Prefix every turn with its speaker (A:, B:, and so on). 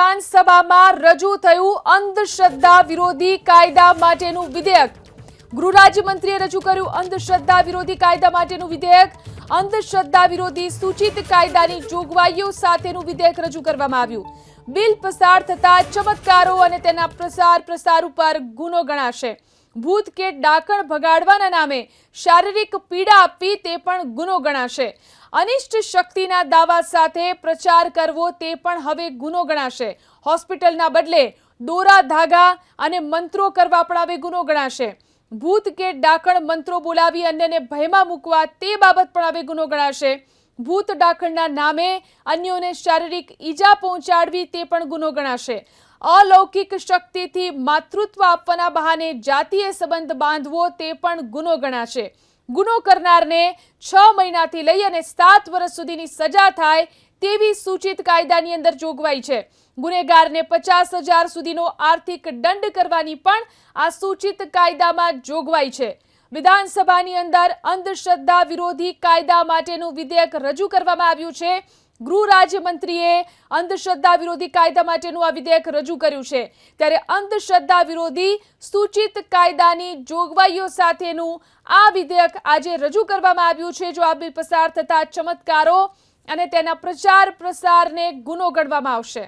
A: વિધાનસભામાં રજૂ થયું અંધશ્રદ્ધા વિરોધી કાયદા માટેનું વિધેયક। ગૃહ રાજ્યમંત્રીએ રજૂ કર્યું અંધશ્રદ્ધા વિરોધી કાયદા માટેનું વિધેયક। અંધશ્રદ્ધા વિરોધી સૂચિત કાયદાની જોગવાઈઓ સાથેનું વિધેયક રજૂ કરવામાં આવ્યું। બિલ પસાર થતા ચમત્કારો અને તેના પ્રસાર ઉપર ગુનો ગણાશે। ભૂત કે ડાકણ ભગાડવાના નામે શારીરિક પીડા આપવી તે પણ ગુનો ગણાશે। અનિષ્ટ શક્તિના દાવા સાથે પ્રચાર કરવો તે પણ હવે ગુનો ગણાશે। હોસ્પિટલના બદલે દોરા ધાગા અને મંત્રો કરવા પણ હવે ગુનો ગણાશે। ભૂત કે ડાકણ મંત્રો બોલાવી અન્યને ભયમાં મૂકવા તે બાબત પણ હવે ગુનો ગણાશે। ભૂત ડાકણના નામે અન્યોને શારીરિક ઈજા પહોંચાડવી તે પણ ગુનો ગણાશે। अलौकिक शक्तिथी मातृत्व आपवाना बहाने जातीय संबंध बांधवो ते पण गुनो गणाशे। गुनो करनारने 6 महीनाथी लई अने 7 वर्ष सुधीनी सजा थाय तेवी सूचित कायदानी अंदर जोगवाई छे। गुनेगारने 50,000 सुधीनो आर्थिक दंड करवानी पण आ सूचित कायदामां जोगवाई छे। विधानसभानी अंदर अंधश्रद्धा विरोधी कायदा माटेनुं विधेयक रजू करवामां आव्युं छे। गृह राज्यमंत्रीए अंधश्रद्धा विरोधी कायदा माटेनुं आ विधेयक रजू कर्युं छे। त्यारे अंधश्रद्धा विरोधी सूचित कायदानी जोगवाईओ साथेनुं आ विधेयक आजे रजू करवामां आव्युं छे। जो आ बिल पसार थता चमत्कारो અને તેના પ્રચાર પ્રસારને ગુનો ગણવામાં આવશે।